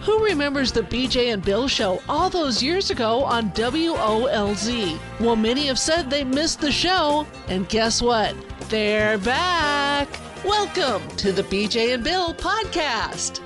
Who remembers the BJ and Bill show all those years ago on WOLZ? Well, many have said they missed the show, and guess what? They're back. Welcome to the BJ and Bill podcast.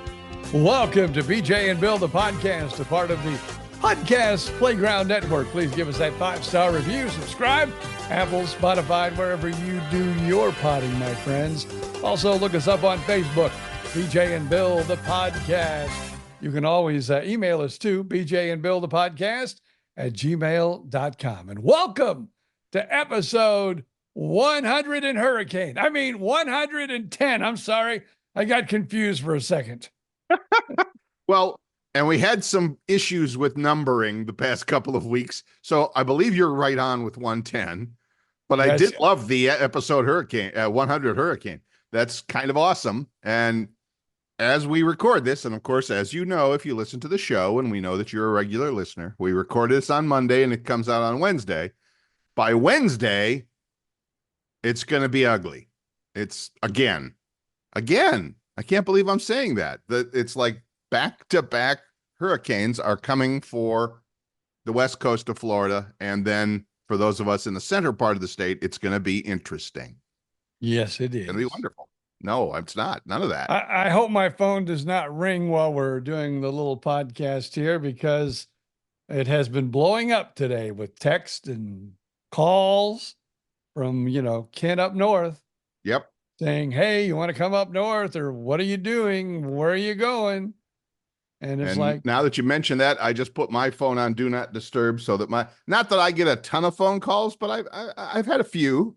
Welcome to BJ and Bill, the podcast, a part of the Podcast Playground Network. Please give us that 5-star review, subscribe, Apple, Spotify, wherever you do your potting, my friends. Also, look us up on Facebook, BJ and Bill, the podcast. You can always email us too, BJ and Bill, the podcast @gmail.com. And welcome to episode 100 in Hurricane. 110. I'm sorry. I got confused for a second. Well, and we had some issues with numbering the past couple of weeks. So I believe you're right on with 110, but I did love the episode 100 Hurricane. That's kind of awesome. And as we record this, and of course, as you know, if you listen to the show, and we know that you're a regular listener, we record this on Monday and it comes out on Wednesday. By Wednesday, it's going to be ugly. It's again. I can't believe I'm saying that. It's like back-to-back hurricanes are coming for the west coast of Florida. And then for those of us in the center part of the state, it's going to be interesting. Yes, it is. It's going to be wonderful. No, it's not. None of that. I hope my phone does not ring while we're doing the little podcast here, because it has been blowing up today with text and calls from, Ken up north. Yep. Saying, hey, you want to come up north, or what are you doing? Where are you going? And it's like, now that you mention that, I just put my phone on do not disturb so that not that I get a ton of phone calls, but I've had a few.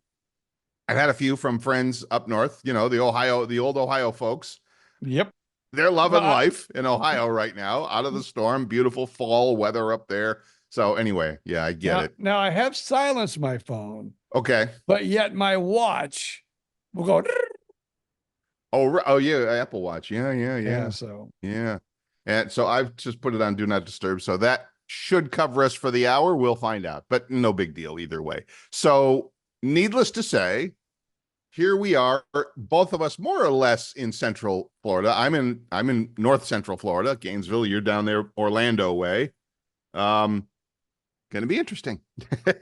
I've had a few from friends up north, the old Ohio folks. Yep. They're loving life in Ohio right now, out of the storm, beautiful fall weather up there. So anyway, yeah, I get it. Now I have silenced my phone. Okay. But yet my watch will go. Oh yeah, Apple Watch. Yeah. So yeah. And so I've just put it on do not disturb. So that should cover us for the hour. We'll find out, but no big deal either way. So needless to say, here we are, both of us more or less in Central Florida. I'm in North Central Florida, Gainesville. You're down there, Orlando way. Going to be interesting.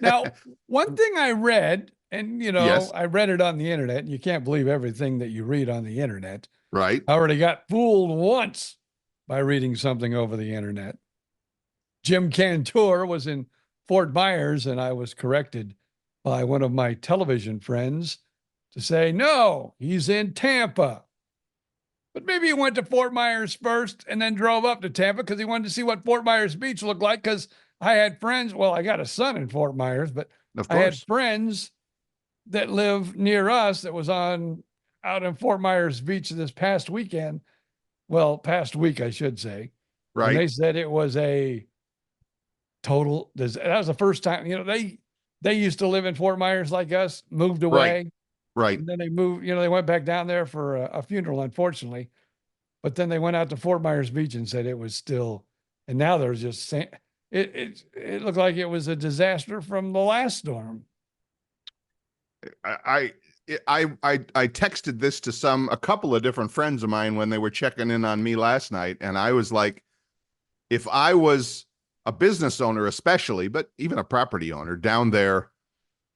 Now, one thing I read, and Yes. I read it on the internet, and you can't believe everything that you read on the internet. Right. I already got fooled once by reading something over the internet. Jim Cantor was in Fort Myers, and I was corrected by one of my television friends to say, no, he's in Tampa. But maybe he went to Fort Myers first and then drove up to Tampa because he wanted to see what Fort Myers Beach looked like, because I had friends. Well, I got a son in Fort Myers, but I had friends that live near us that was out in Fort Myers Beach this past weekend. Well, past week, I should say. Right. And they said it was a total, that was the first time, they used to live in Fort Myers like us, moved away. Right. And then they moved, they went back down there for a funeral, unfortunately. But then they went out to Fort Myers Beach and said it was still, and now they're just saying, it looked like it was a disaster from the last storm. I texted this to a couple of different friends of mine when they were checking in on me last night. And I was like, if I was a business owner, especially, but even a property owner down there,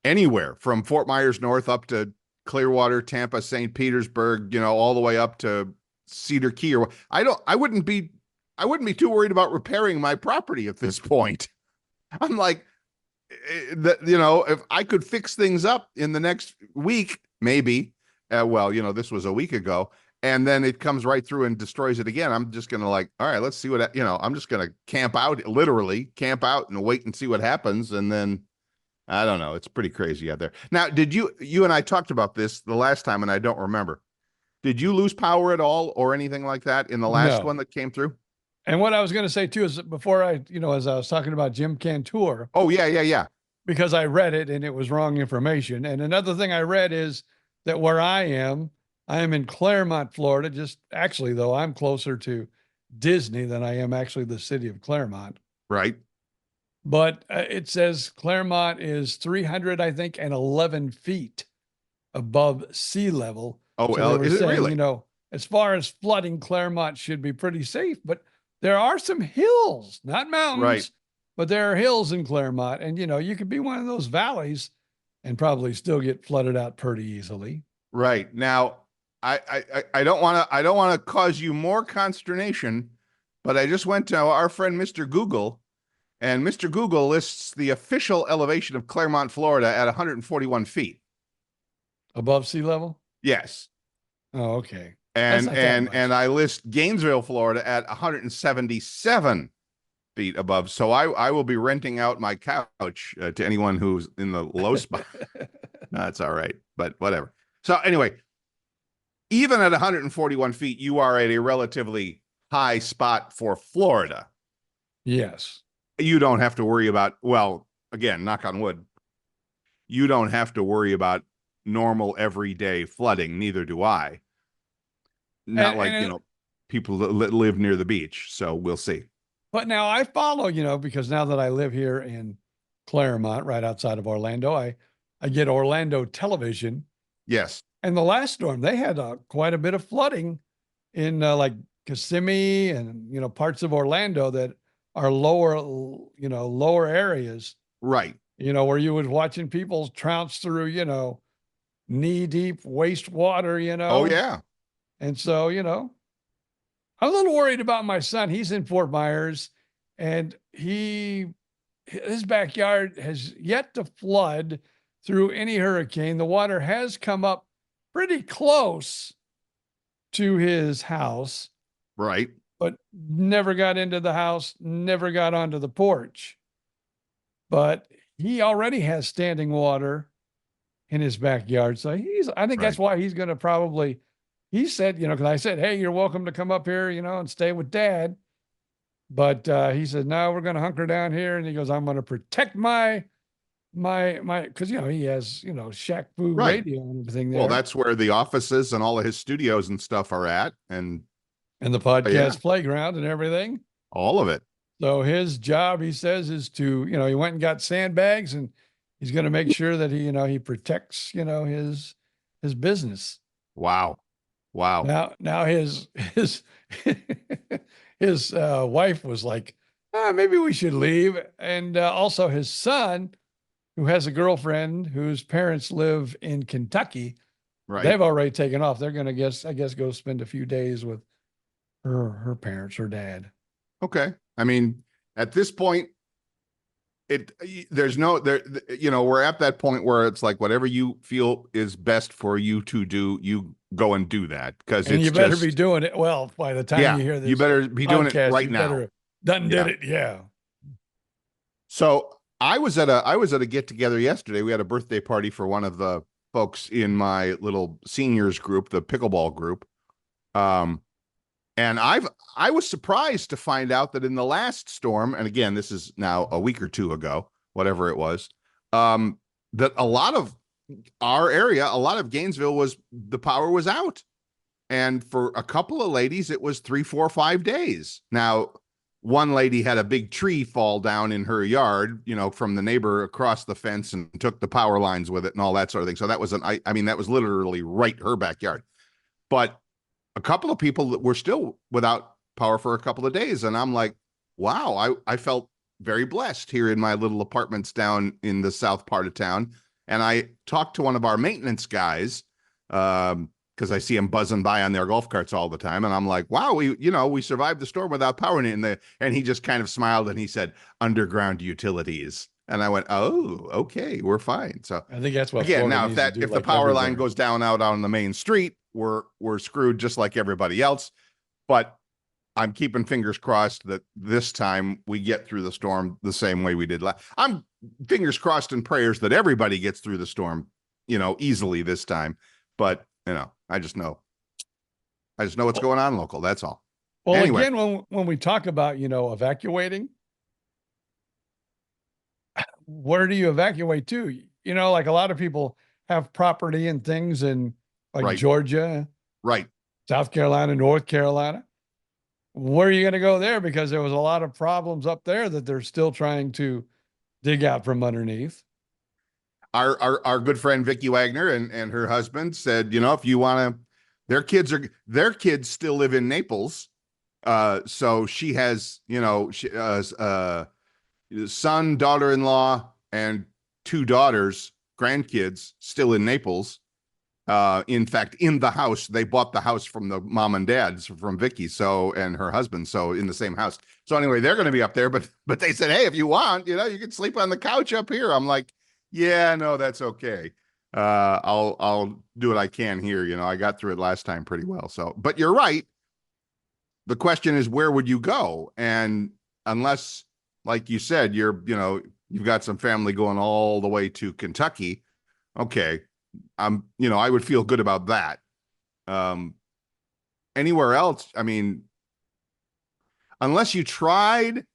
anywhere from Fort Myers North up to Clearwater, Tampa, St. Petersburg, all the way up to Cedar Key, I wouldn't be too worried about repairing my property at this point. I'm like, if I could fix things up in the next week, maybe, this was a week ago, and then it comes right through and destroys it again. I'm just going to all right, let's see what, I'm just going to literally camp out and wait and see what happens. And then I don't know. It's pretty crazy out there. Now, did you and I talked about this the last time, and I don't remember. Did you lose power at all or anything like that in the last one that came through? And what I was going to say too is before as I was talking about Jim Cantor. Oh, yeah. Because I read it and it was wrong information. And another thing I read is that where I am in Claremont, Florida. Just actually, though, I'm closer to Disney than I am actually the city of Claremont. Right. But it says Claremont is 300, I think, and 11 feet above sea level. Oh, so is it really? As far as flooding, Claremont should be pretty safe. But there are some hills, not mountains, Right. but there are hills in Claremont. And, you could be one of those valleys and probably still get flooded out pretty easily. Right. Now, I don't want to cause you more consternation, but I just went to our friend Mr. Google, and Mr. Google lists the official elevation of Claremont, Florida at 141 feet. Above sea level? Yes. Oh, okay. And I list Gainesville, Florida at 177 feet above. So I will be renting out my couch to anyone who's in the low spot. That's all right, but whatever. So anyway, even at 141 feet, you are at a relatively high spot for Florida. Yes. You don't have to worry about, well, again, knock on wood, you don't have to worry about normal everyday flooding. Neither do I. Not people that live near the beach. So we'll see. But now I follow, because now that I live here in Claremont, right outside of Orlando, I get Orlando television. Yes. And the last storm, they had quite a bit of flooding in like Kissimmee and, parts of Orlando that are lower areas. Right. Where you was watching people trounce through, knee deep wastewater, Oh, yeah. And so, I'm a little worried about my son. He's in Fort Myers, and his backyard has yet to flood through any hurricane. The water has come up pretty close to his house. Right. But never got into the house, never got onto the porch. But he already has standing water in his backyard. So I think that's why he's going to probably, he said, because I said, hey, you're welcome to come up here, and stay with Dad. But he said, no, we're going to hunker down here. And he goes, I'm going to protect my, because, he has, Shack Fu radio and everything there. Well, that's where the offices and all of his studios and stuff are at. And the podcast playground and everything. All of it. So his job, he says, is to, he went and got sandbags, and he's going to make sure that he protects, his business. Wow. Now his his wife was like, maybe we should leave. And also his son, who has a girlfriend whose parents live in Kentucky. Right. They've already taken off. They're going to go spend a few days with her parents, her dad. Okay. I mean, at this point, we're at that point where it's like, whatever you feel is best for you to do, you go and do that. Because you better be doing it well by the time you hear this. You better be doing it right now. Done did it. Yeah. So I was at a get together yesterday. We had a birthday party for one of the folks in my little seniors group, the pickleball group. And I was surprised to find out that in the last storm, and again, this is now a week or two ago, whatever it was, that a lot of our area, a lot of Gainesville the power was out. And for a couple of ladies, it was 3, 4, 5 days. Now, one lady had a big tree fall down in her yard, from the neighbor across the fence, and took the power lines with it and all that sort of thing. So that was that was literally right her backyard. But a couple of people that were still without power for a couple of days. And I'm like, wow, I felt very blessed here in my little apartments down in the south part of town. And I talked to one of our maintenance guys, because I see him buzzing by on their golf carts all the time. And I'm like, wow, we survived the storm without power. And he just kind of smiled and he said, underground utilities. And I went, oh, okay, we're fine. So I think that's what, again, now if the power line goes down out on the main street, we're screwed just like everybody else. But I'm keeping fingers crossed that this time we get through the storm the same way we did last. I'm fingers crossed and prayers that everybody gets through the storm, easily this time. But, I just know what's going on local. That's all. Well, anyway, again, when we talk about, evacuating, where do you evacuate to? Like a lot of people have property and things in Georgia, right, South Carolina, North Carolina. Where are you going to go there? Because there was a lot of problems up there that they're still trying to dig out from underneath. Our good friend Vicki Wagner and her husband said, if you want to, their kids still live in Naples, So she has, son, daughter-in-law, and two daughters, grandkids, still in Naples. In fact, in the house, they bought the house from the mom and dad's, from Vicky, and her husband, so in the same house. So anyway, they're going to be up there, but they said, hey, if you want, you can sleep on the couch up here. I'm like, yeah, no, that's okay. I'll do what I can here. I got through it last time pretty well. So, but you're right. The question is, where would you go? And unless, like you said, you've got some family going all the way to Kentucky. Okay. I would feel good about that. Anywhere else, I mean, unless you tried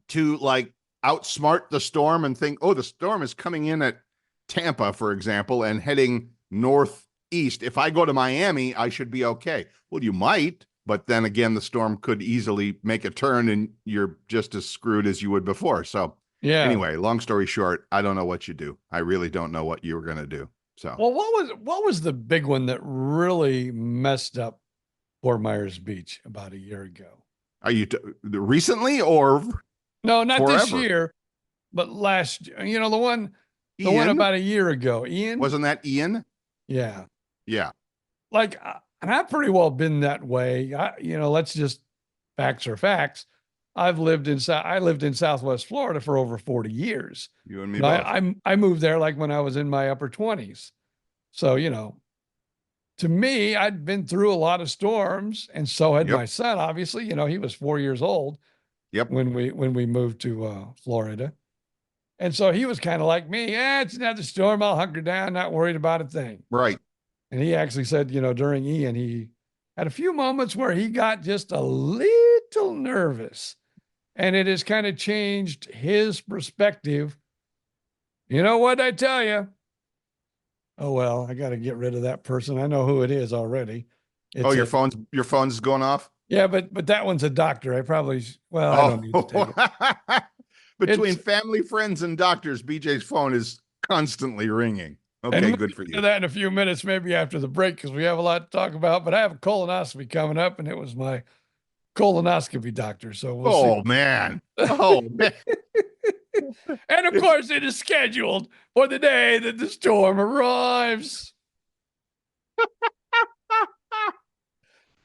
to like outsmart the storm and think, oh, the storm is coming in at Tampa, for example, and heading northeast. If I go to Miami, I should be okay. Well, you might, but then again, the storm could easily make a turn and you're just as screwed as you would before. So yeah. Anyway, long story short, I don't know what you do. I really don't know what you were going to do. So, well, what was the big one that really messed up Fort Myers Beach about a year ago? Are you recently or no? Not forever? This year, but last. The one about a year ago. Ian, wasn't that Ian? Yeah, yeah. Like, and I've pretty well been that way. Let's just facts are facts. I lived in Southwest Florida for over 40 years. You and me both. I moved there like when I was in my upper 20s. So, to me, I'd been through a lot of storms, and so had my son, obviously. He was 4 years old when we moved to Florida. And so he was kind of like me. It's another storm. I'll hunker down, not worried about a thing. Right. And he actually said, during Ian, he had a few moments where he got just a little nervous. And it has kind of changed his perspective. You know what I tell you? Oh, well, I got to get rid of that person. I know who it is already. Your phone's going off? Yeah, but that one's a doctor. I probably, I don't need to take it. Between family, friends, and doctors, BJ's phone is constantly ringing. Okay, good for you. Do that in a few minutes, maybe after the break, because we have a lot to talk about. But I have a colonoscopy coming up, and it was my colonoscopy doctor. So we'll see. Oh, man. And of course, it is scheduled for the day that the storm arrives.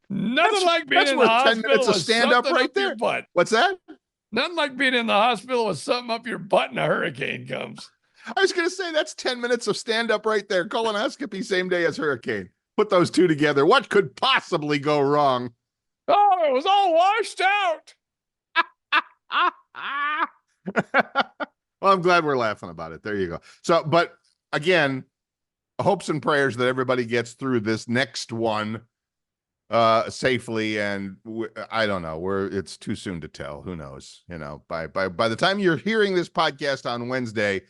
Nothing like being in the hospital 10 minutes of stand up right there. What's that? Nothing like being in the hospital with something up your butt and a hurricane comes. I was going to say that's 10 minutes of stand up right there. Colonoscopy same day as hurricane. Put those two together. What could possibly go wrong? Oh, it was all washed out. Well, I'm glad we're laughing about it. There you go. So, but again, hopes and prayers that everybody gets through this next one safely. And I don't know, it's too soon to tell. Who knows? By the time you're hearing this podcast on Wednesday,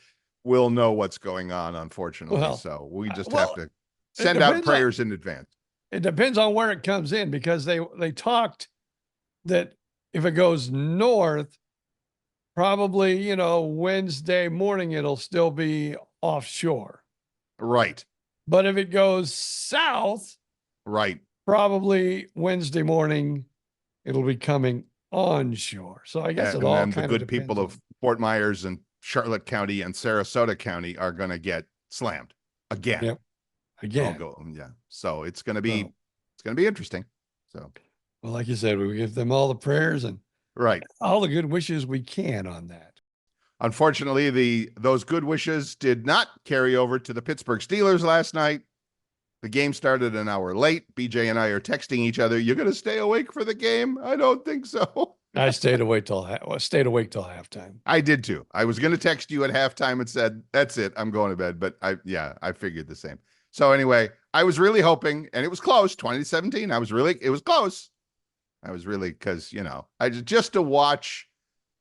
we'll know what's going on, unfortunately. So we just have to send out prayers in advance. It depends on where it comes in, because they talked that if it goes north, probably, Wednesday morning, it'll still be offshore. Right. But if it goes south, right, probably Wednesday morning, it'll be coming onshore. So I guess it all kind of the good people of Fort Myers and Charlotte County and Sarasota County are going to get slammed again. Yep. Again. Yeah. So it's going to be interesting. So, well, like you said, we give them all the prayers and all the good wishes we can on that. Unfortunately, those good wishes did not carry over to the Pittsburgh Steelers last night. The game started an hour late. BJ and I are texting each other. You're going to stay awake for the game? I don't think so. I stayed awake till halftime. I did too. I was going to text you at halftime and said, that's it, I'm going to bed. But I figured the same. So anyway, I was really hoping, and it was close, 2017. It was close. I was really, because, just to watch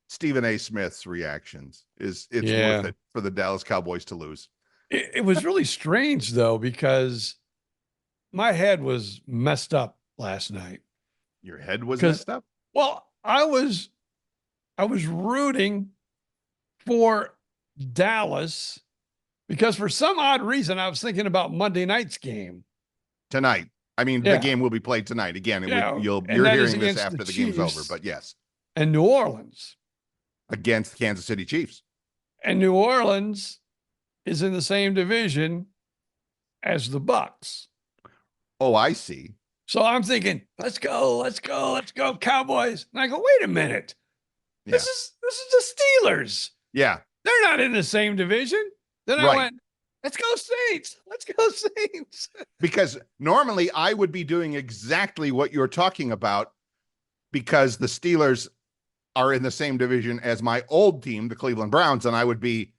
Stephen A. Smith's reactions it's worth it for the Dallas Cowboys to lose. It was really strange, though, because my head was messed up last night. Your head was messed up? Well, I was rooting for Dallas because for some odd reason I was thinking about Monday night's game tonight. I mean, the Yeah. game will be played tonight. Again, Yeah, you're and that is hearing this against after the the game's over, Chiefs but yes, and New Orleans. against the Kansas City Chiefs. And New Orleans is in the same division as the Bucks. Oh, I see. So I'm thinking, let's go, Cowboys. And I go, wait a minute. Yeah. This is the Steelers. Yeah. They're not in the same division. Then I Right. went, let's go Saints. Let's go Saints. Because normally I would be doing exactly what you're talking about, because the Steelers are in the same division as my old team, the Cleveland Browns, and I would be,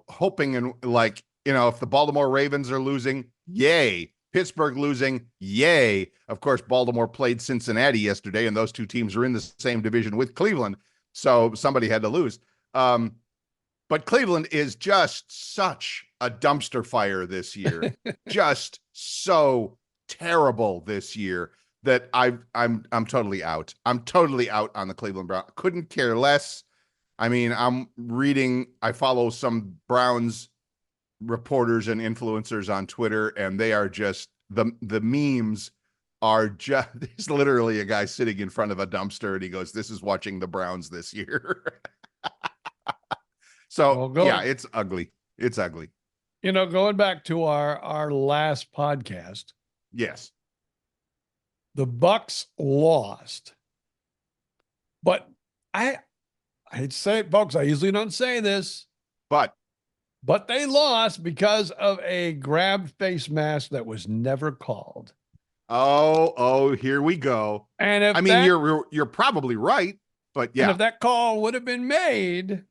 hoping and like, if the Baltimore Ravens are losing, yay. Pittsburgh losing, yay. Of course, Baltimore played Cincinnati yesterday, and those two teams are in the same division with Cleveland, so somebody had to lose. But Cleveland is just such a dumpster fire this year, just so terrible this year that I'm totally out. I'm totally out on the Cleveland Browns. Couldn't care less. I mean, I follow some Browns reporters and influencers on Twitter, and they are just the memes are just, there's literally a guy sitting in front of a dumpster and he goes, "This is watching the Browns this year." So yeah, it's ugly. It's ugly. Going back to our last podcast. Yes. The Bucks lost. But I hate to say it, folks, I usually don't say this. But they lost because of a grab face mask that was never called. Oh, here we go. And if you're probably right, but yeah. And if that call would have been made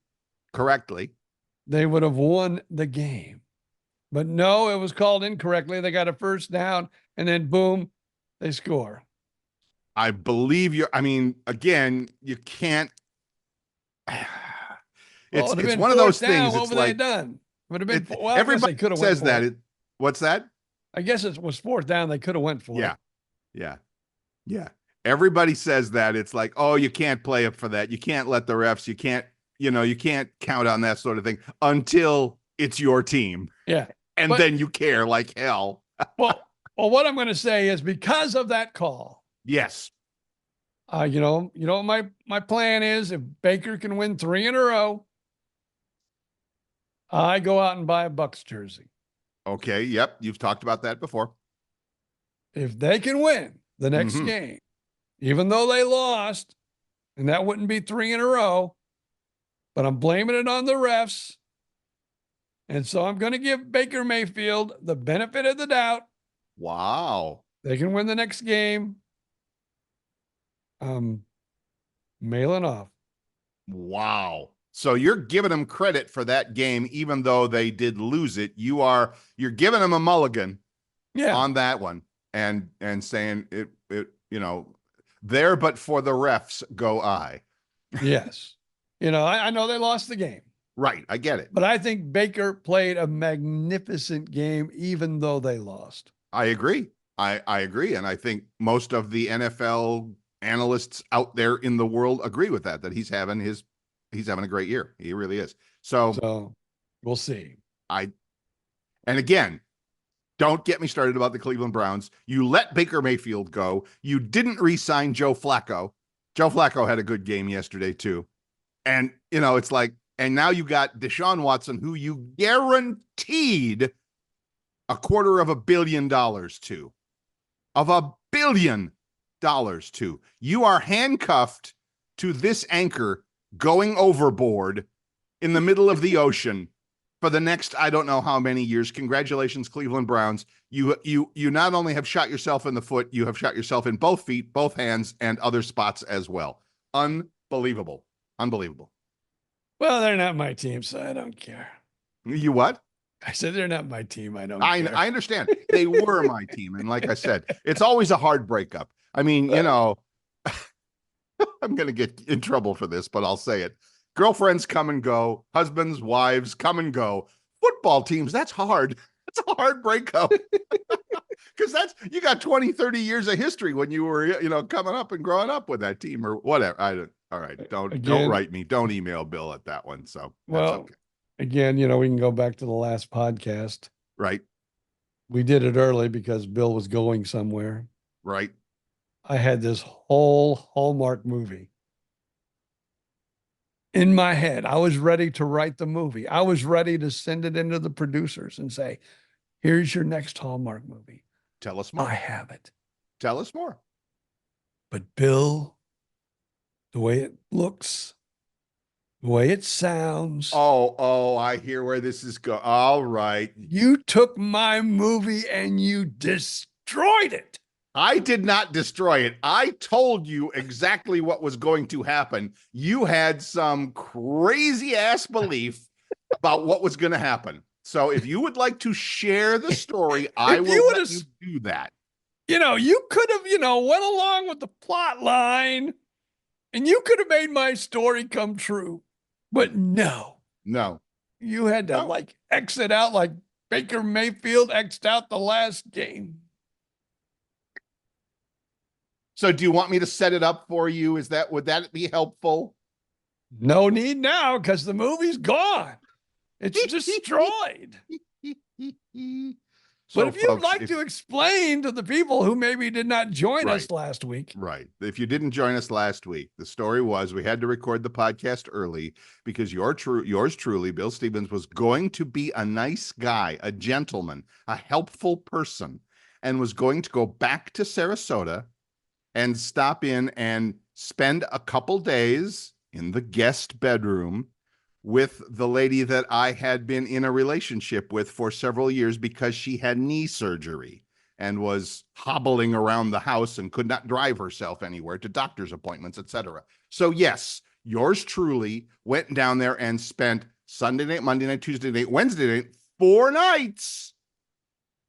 correctly, they would have won the game. But no, it was called incorrectly. They got a first down, and then boom, they score. I believe you. I mean, again, you can't. It's one of those things. What it's would like they done? Would have been. Well, everybody could have says that. What's that? I guess it was fourth down. They could have went for it. Yeah. Everybody says that. It's like, oh, you can't play up for that. You can't let the refs. You can't. You can't count on that sort of thing until it's your team. Yeah. And then you care like hell. well, what I'm going to say is because of that call. Yes. My plan is if Baker can win 3 in a row, I go out and buy a Bucks jersey. Okay. Yep. You've talked about that before. If they can win the next game, even though they lost, and that wouldn't be 3 in a row, but I'm blaming it on the refs. And so I'm going to give Baker Mayfield the benefit of the doubt. Wow. They can win the next game. Mailing off. Wow. So you're giving them credit for that game, even though they did lose it. You're giving them a mulligan on that one and saying it, there, but for the refs go I. Yes. I know they lost the game. Right. I get it. But I think Baker played a magnificent game, even though they lost. I agree. I agree. And I think most of the NFL analysts out there in the world agree with that he's having a great year. He really is. So we'll see. And again, don't get me started about the Cleveland Browns. You let Baker Mayfield go. You didn't re-sign Joe Flacco. Joe Flacco had a good game yesterday too. And it's like, and now you got Deshaun Watson, who you guaranteed $250 million to. Of $1 billion to. You are handcuffed to this anchor going overboard in the middle of the ocean for the next, I don't know how many years. Congratulations, Cleveland Browns. You not only have shot yourself in the foot, you have shot yourself in both feet, both hands, and other spots as well. Unbelievable. Well, they're not my team, so I don't care. You what? I said they're not my team. I don't care. I understand. They were my team. And like I said, it's always a hard breakup. I mean, I'm going to get in trouble for this, but I'll say it. Girlfriends come and go. Husbands, wives come and go. Football teams, that's hard. That's a hard breakup. Because you got 20, 30 years of history when you were, coming up and growing up with that team or whatever. All right. Don't write me. Don't email Bill at that one. So that's okay. Again, we can go back to the last podcast. Right. We did it early because Bill was going somewhere. Right. I had this whole Hallmark movie in my head. I was ready to write the movie. I was ready to send it into the producers and say, here's your next Hallmark movie. Tell us more. I have it. Tell us more. But Bill, the way it looks, the way it sounds. Oh, I hear where this is going. All right. You took my movie and you destroyed it. I did not destroy it. I told you exactly what was going to happen. You had some crazy ass belief about what was going to happen. So if you would like to share the story, I will let you do that. You know, you could have, went along with the plot line and you could have made my story come true. But no. You had to exit out like Baker Mayfield X'd out the last game. So do you want me to set it up for you? Would that be helpful? No need now because the movie's gone. It's destroyed. But if you'd like to explain to the people who maybe did not join us last week. Right. If you didn't join us last week, the story was we had to record the podcast early because yours truly, Bill Stevens, was going to be a nice guy, a gentleman, a helpful person, and was going to go back to Sarasota and stop in and spend a couple days in the guest bedroom with the lady that I had been in a relationship with for several years because she had knee surgery and was hobbling around the house and could not drive herself anywhere to doctor's appointments, etc. So yes, yours truly went down there and spent Sunday night, Monday night, Tuesday night, Wednesday night, 4 nights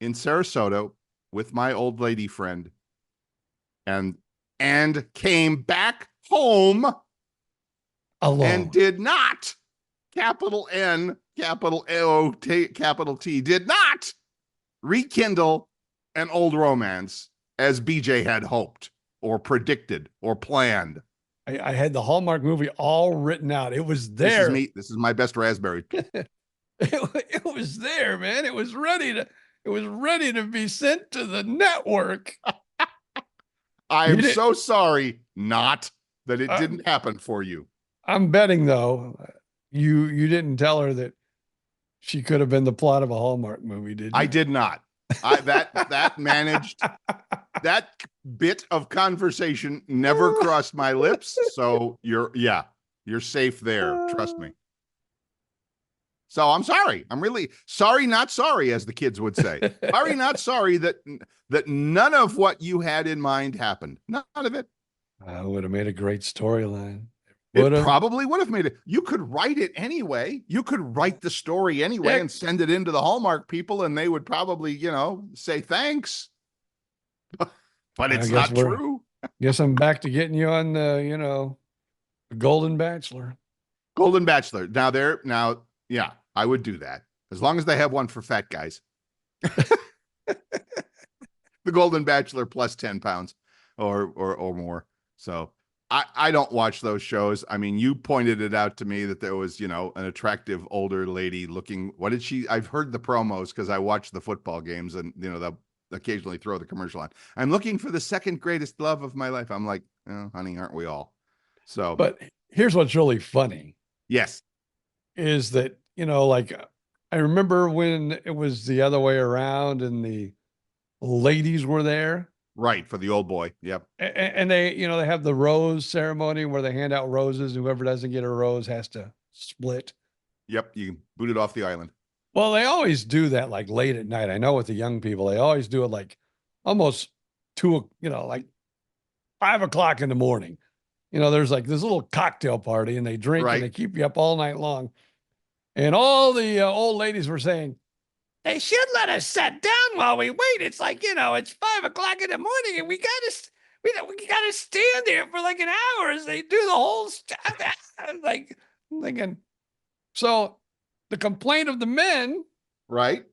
in Sarasota with my old lady friend and came back home alone and did not, capital N, capital O, capital T, did not rekindle an old romance as BJ had hoped or predicted or planned. I had the Hallmark movie all written out. It was there. This is my best raspberry. It was there, man. It was ready to be sent to the network. I am so sorry not that it didn't happen for you. I'm betting though, you didn't tell her that she could have been the plot of a Hallmark movie, did you? I did not. That managed, that bit of conversation never crossed my lips. So you're safe there. Trust me. So I'm sorry. I'm really sorry, not sorry, as the kids would say. Sorry, not sorry that none of what you had in mind happened. None of it. I would have made a great storyline. It probably would have made it. You could write it anyway. You could write the story anyway and send it into the Hallmark people, and they would probably, say thanks. But it's not true. Guess I'm back to getting you on the, the Golden Bachelor. Golden Bachelor. Now, yeah, I would do that as long as they have one for fat guys. The Golden Bachelor plus 10 pounds or more. So. I don't watch those shows. I mean, you pointed it out to me that there was, an attractive older lady looking. I've heard the promos because I watch the football games and, they'll occasionally throw the commercial on. I'm looking for the second greatest love of my life. I'm like, oh, honey, aren't we all? So, but here's what's really funny. Yes. Is that, I remember when it was the other way around and the ladies were there. Right, for the old boy. Yep. And they, they have the rose ceremony where they hand out roses. Whoever doesn't get a rose has to split. Yep, you boot it off the island. Well, they always do that like late at night. I know with the young people, they always do it like almost 5 o'clock in the morning. There's like this little cocktail party and they drink and they keep you up all night long. And all the old ladies were saying, they should let us sit down while we wait. It's like, it's 5 o'clock in the morning and we gotta stand there for like an hour as they do the whole stuff. Like thinking, so the complaint of the men, right?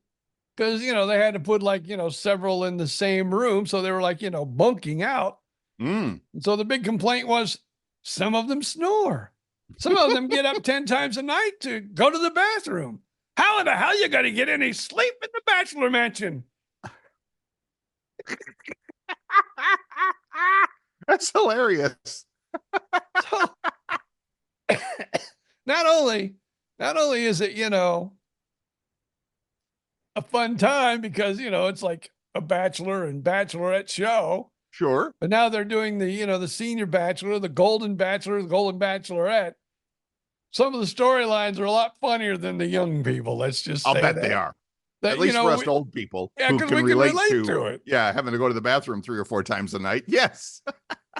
Because, they had to put like, several in the same room. So they were like, bunking out. And so the big complaint was some of them snore. Some of them get up 10 times a night to go to the bathroom. How in the hell you going to get any sleep in the bachelor mansion? That's hilarious. So not only is it, a fun time because, it's like a bachelor and bachelorette show, Sure. but now they're doing the, the senior bachelor, the golden bachelor, the golden bachelorette. Some of the storylines are a lot funnier than the young people. Let's just I'll say bet that. they are. That, At least for us old people yeah, who because can we can relate to it. Yeah, having to go to the bathroom 3 or 4 times a night. Yes.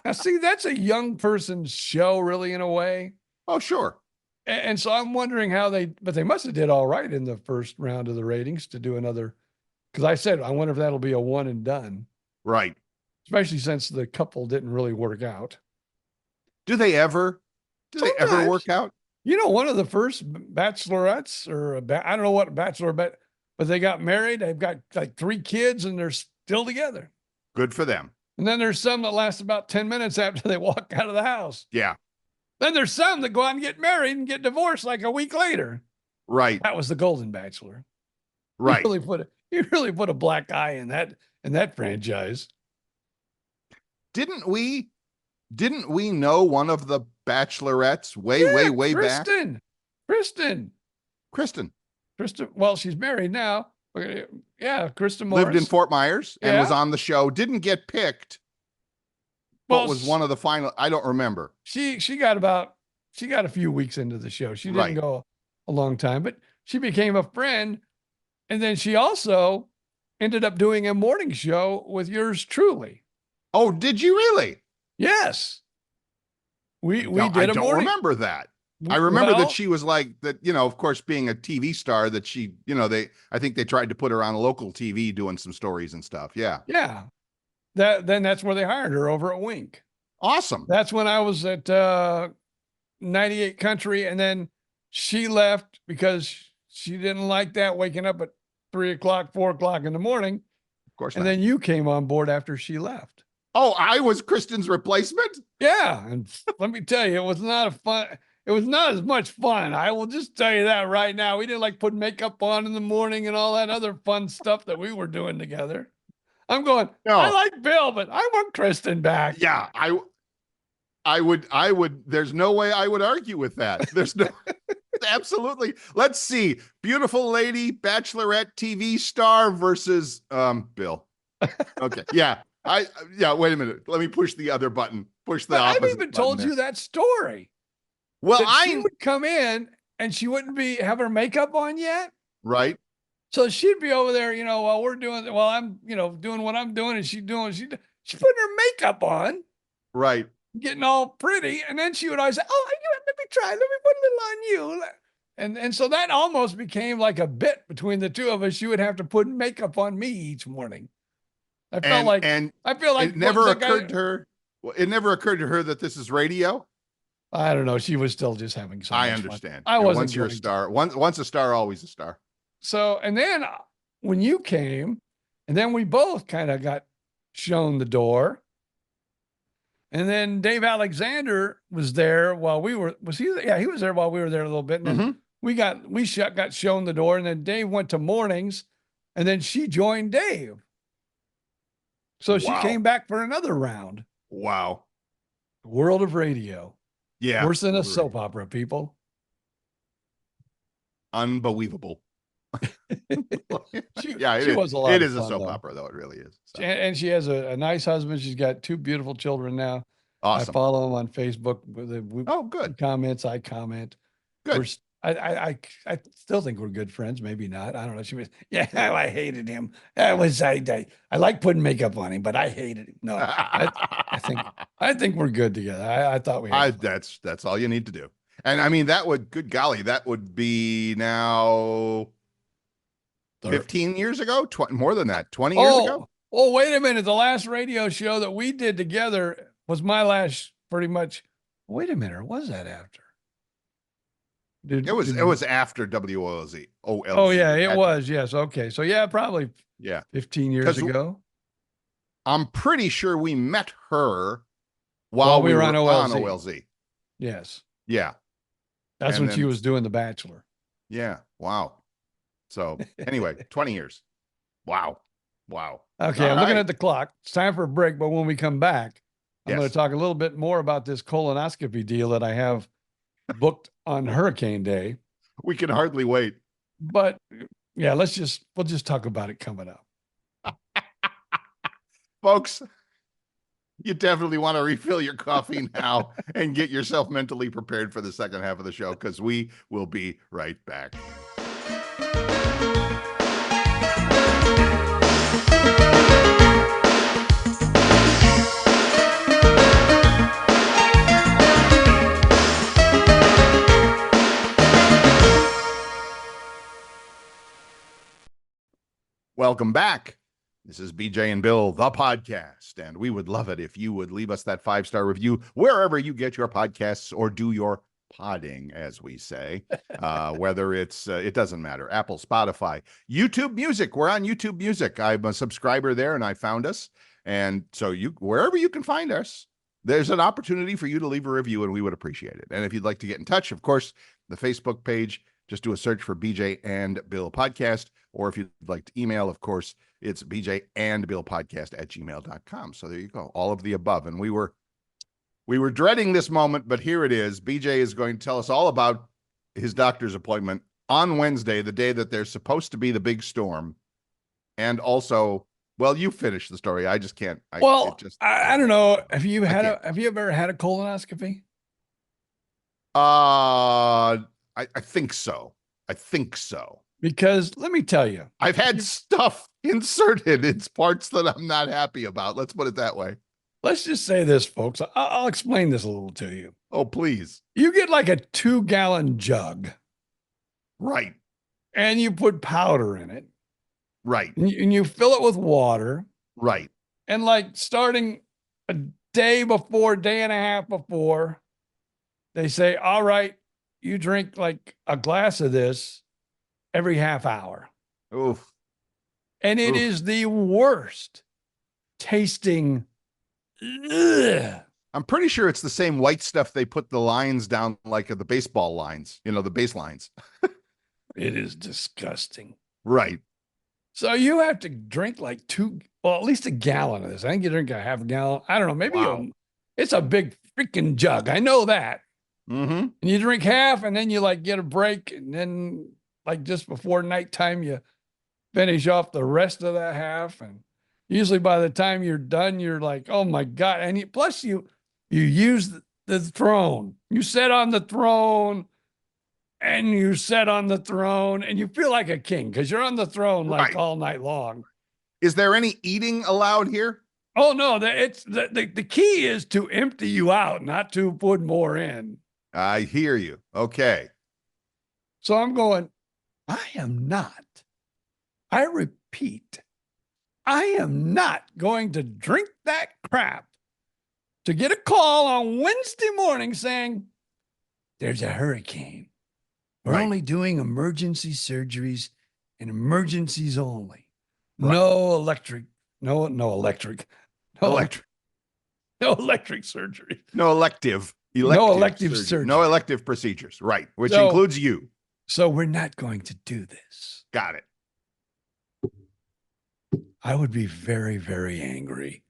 Now, see, that's a young person's show, really, in a way. Oh, sure. And so I'm wondering but they must have did all right in the first round of the ratings to do another. Because I said, I wonder if that'll be a one and done. Right. Especially since the couple didn't really work out. Do they ever Sometimes. work out? One of the first bachelorettes, or I don't know what bachelor, but they got married. They've got like 3 kids and they're still together. Good for them. And then there's some that last about 10 minutes after they walk out of the house. Yeah. Then there's some that go out and get married and get divorced like a week later. Right. That was the Golden Bachelor. Right. You really put a black eye in that franchise. Didn't we know one of the bachelorettes way back? Kristen. Well, she's married now. Yeah, Kristen Morris. Lived in Fort Myers and was on the show. Didn't get picked. But was one of the final. I don't remember. She got a few weeks into the show. She didn't go a long time, but she became a friend. And then she also ended up doing a morning show with yours truly. Oh, did you really? Yes. We did a morning. I don't remember that. I remember that she was like that, of course, being a TV star, that she, I think they tried to put her on local TV doing some stories and stuff. Yeah. Yeah. That's where they hired her, over at Wink. Awesome. That's when I was at 98 Country. And then she left because she didn't like that, waking up at 3 o'clock, 4 o'clock in the morning. Of course. And then you came on board after she left. Oh, I was Kristen's replacement? Yeah. And let me tell you, it was not as much fun. I will just tell you that right now. We didn't like put makeup on in the morning and all that other fun stuff that we were doing together. I'm going, no. I like Bill, but I want Kristen back. Yeah, I would, there's no way I would argue with that. There's no, absolutely. Let's see. Beautiful lady, bachelorette TV star versus Bill. Okay. Yeah. Wait a minute. Let me push the other button. Push the opposite. I've even told you that story. Well, she would come in and she wouldn't have her makeup on yet. Right. So she'd be over there, while I'm, doing what I'm doing, and she putting her makeup on. Right. Getting all pretty. And then she would always say, oh, let me try. Let me put a little on you. And so that almost became like a bit between the two of us. She would have to put makeup on me each morning. I feel like it never occurred to her. It never occurred to her that this is radio. I don't know. She was still just having some. I understand. I wasn't. Once you're a star, once a star, always a star. So, and then when you came, and then we both kind of got shown the door. And then Dave Alexander was there while we were. Was he? Yeah, he was there while we were there a little bit. And then we got shown the door, and then Dave went to mornings, and then she joined Dave. So she came back for another round. Wow. World of radio. Yeah. Worse than a soap opera, people. Unbelievable. It was a lot. It is a soap opera, though. It really is. So. And she has a nice husband. She's got 2 beautiful children now. Awesome. I follow them on Facebook. Good. Comments. I comment. Good. I still think we're good friends. Maybe not. I don't know. She was, I hated him. I like putting makeup on him, but I hated him. No, I think we're good together. I thought we had that's all you need to do. And I mean, good golly, that would be now 15 years ago, more than that, 20 years ago. Oh, wait a minute. The last radio show that we did together was my last, pretty much. Wait a minute. Or was that after? It was after WOLZ. Oh yeah, it was. Yes. Okay. So yeah, probably 15 years ago. I'm pretty sure we met her while we were on OLZ. Yes. Yeah. That's when she was doing The Bachelor. Yeah. Wow. So anyway, 20 years. Wow. Wow. Okay, All I'm looking right. at the clock. It's time for a break, but when we come back, I'm going Yes. to talk a little bit more about this colonoscopy deal that I have booked on Hurricane Day. We can hardly wait. But yeah, we'll just talk about it coming up. Folks, you definitely want to refill your coffee now and get yourself mentally prepared for the second half of the show, because we will be right back. Welcome back. This is BJ and Bill, the podcast, and we would love it if you would leave us that 5-star review wherever you get your podcasts or do your podding, as we say, whether it's, it doesn't matter, Apple, Spotify, YouTube Music. We're on YouTube Music. I'm a subscriber there and I found us. And so wherever you can find us, there's an opportunity for you to leave a review and we would appreciate it. And if you'd like to get in touch, of course, the Facebook page, just do a search for BJ and Bill Podcast. Or if you'd like to email, of course, it's bjandbillpodcast@gmail.com. So there you go. All of the above. And we were dreading this moment, but here it is. BJ is going to tell us all about his doctor's appointment on Wednesday, the day that there's supposed to be the big storm. And also, well, you finish the story. I just can't. I don't know. Have you ever had a colonoscopy? I think so. I think so. Because let me tell you, I've had stuff inserted in parts that I'm not happy about. Let's put it that way. Let's just say this, folks. I'll explain this a little to you. Oh, please. You get like a 2-gallon jug. Right. And you put powder in it. Right. And you fill it with water. Right. And like starting a day and a half before, they say, all right, you drink like a glass of this every half hour. Oof. And it is the worst tasting. Ugh. I'm pretty sure it's the same white stuff they put the lines down, like the baseball lines, the base lines. It is disgusting. Right. So you have to drink like at least a gallon of this. I think you drink a half a gallon. I don't know. Maybe it's a big freaking jug. I know that. Mm-hmm. And you drink half and then you like get a break. And then like just before nighttime, you finish off the rest of that half. And usually by the time you're done, you're like, oh my God. And plus you use the throne. You sit on the throne and you sit on the throne and you feel like a king because you're on the throne like all night long. Is there any eating allowed here? Oh no, it's the key is to empty you out, not to put more in. I hear you. Okay. So I'm going, I repeat, I am not going to drink that crap to get a call on Wednesday morning saying there's a hurricane. We're only doing emergency surgeries and emergencies only. Right. No electric surgery. No elective surgery. No elective procedures. Right. Which includes you. So we're not going to do this. Got it. I would be very, very angry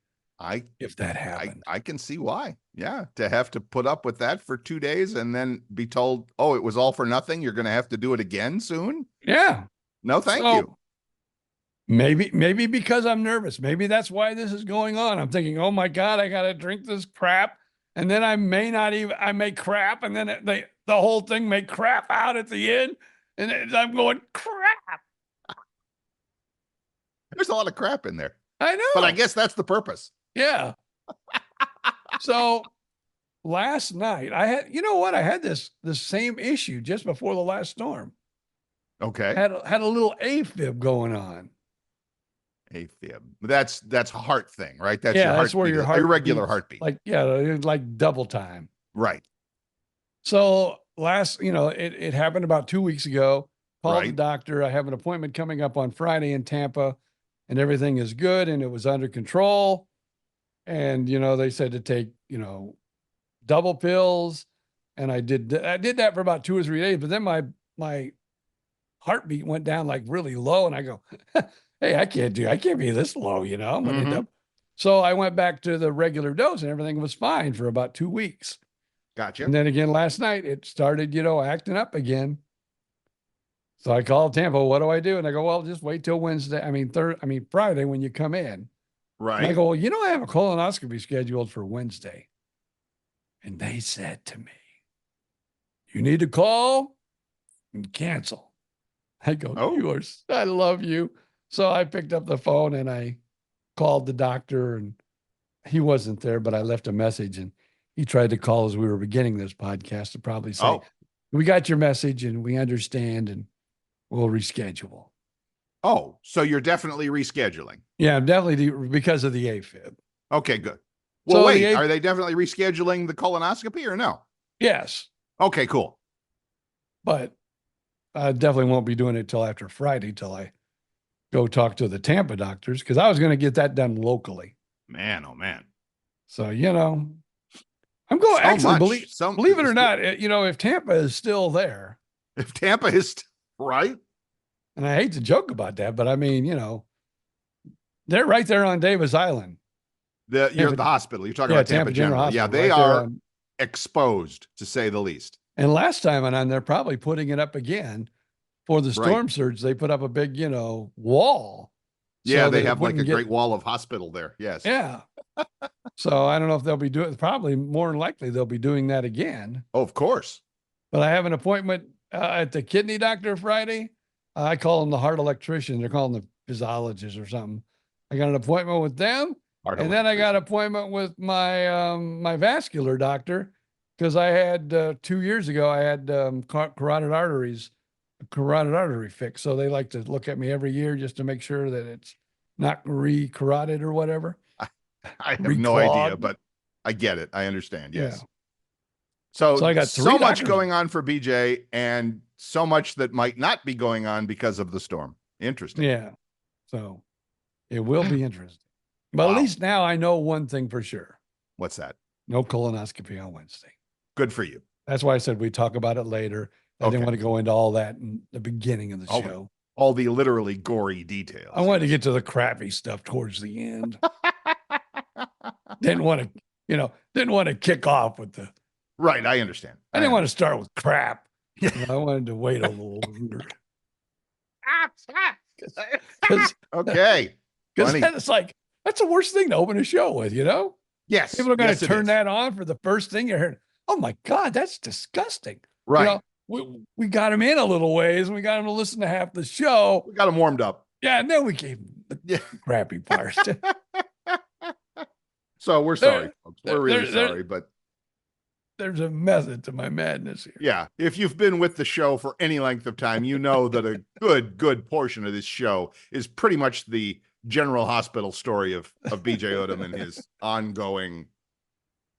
if that happened. I can see why. Yeah. To have to put up with that for 2 days and then be told, oh, it was all for nothing. You're going to have to do it again soon. Yeah. No, thank you. Maybe because I'm nervous. Maybe that's why this is going on. I'm thinking, oh my God, I got to drink this crap. And then I may crap. And then the whole thing may crap out at the end. And I'm going, crap. There's a lot of crap in there. I know. But I guess that's the purpose. Yeah. So last night I had this same issue just before the last storm. Okay. Had a little AFib going on. AFib. That's a heart thing, right? That's that's where your heart irregular beats, heartbeat. Like double time. Right. So it happened about 2 weeks ago. Called the doctor. I have an appointment coming up on Friday in Tampa, and everything is good and it was under control. And they said to take double pills, and I did that for about 2 or 3 days. But then my heartbeat went down like really low, and I go, hey, I can't be this low, I'm going to end Mhm. up. So I went back to the regular dose and everything was fine for about 2 weeks. Gotcha. And then again, last night it started, acting up again. So I called Tampa, what do I do? And I go, well, just wait till Wednesday. Friday when you come in. And I Right. go, well, I have a colonoscopy scheduled for Wednesday. And they said to me, you need to call and cancel. I go, Oh. I love you. So I picked up the phone and I called the doctor, and he wasn't there, but I left a message, and he tried to call as we were beginning this podcast to probably say, Oh. we got your message and we understand and we'll reschedule. Oh, so you're definitely rescheduling. Yeah, definitely because of the AFib. Okay, good. Well, So wait, are they definitely rescheduling the colonoscopy or no? Yes, Okay, cool. but I definitely won't be doing it till after Friday, till I go talk to the Tampa doctors, because I was going to get that done locally. Man, oh man. So, I'm going, actually, believe it or not, if Tampa is still there, if Tampa is right. and I hate to joke about that, but I mean, they're right there on Davis Island. You're the hospital. You're talking about Tampa General. Yeah, they right are exposed, to say the least. And last time on, they're probably putting it up again for the storm surge. They put up a big, wall. Yeah, they have like a great wall of hospital there. Yes. Yeah. So I don't know if they'll be doing, probably more than likely they'll be doing that again. Oh, of course. But I have an appointment at the kidney doctor Friday. I call them the heart electrician. They're calling the physiologist or something. I got an appointment with them. And then I got an appointment with my my vascular doctor, because I had 2 years ago, I had carotid artery fix. So they like to look at me every year just to make sure that it's not re-carotid or whatever. I have no idea, but I get it. I understand. Yes. Yeah. So I got so much going on for BJ, and so much that might not be going on because of the storm. Interesting. Yeah. So it will be interesting. But at least now I know one thing for sure. What's that? No colonoscopy on Wednesday. Good for you. That's why I said we talk about it later. I didn't want to go into all that in the beginning of the show. All the literally gory details. I wanted to get to the crappy stuff towards the end. Didn't want to kick off with the. Right, I understand. I didn't want to start with crap. I wanted to wait a little longer. Okay. Because it's like, that's the worst thing to open a show with, Yes. People are going to turn that on for the first thing you heard. Oh my God, that's disgusting. Right. We got them in a little ways, and we got them to listen to half the show. We got them warmed up. Yeah, and then we gave them the crappy parts. So we're sorry, folks. We're really sorry, but there's a method to my madness here. Yeah. If you've been with the show for any length of time, you know that a good portion of this show is pretty much the General Hospital story of BJ Odom and his ongoing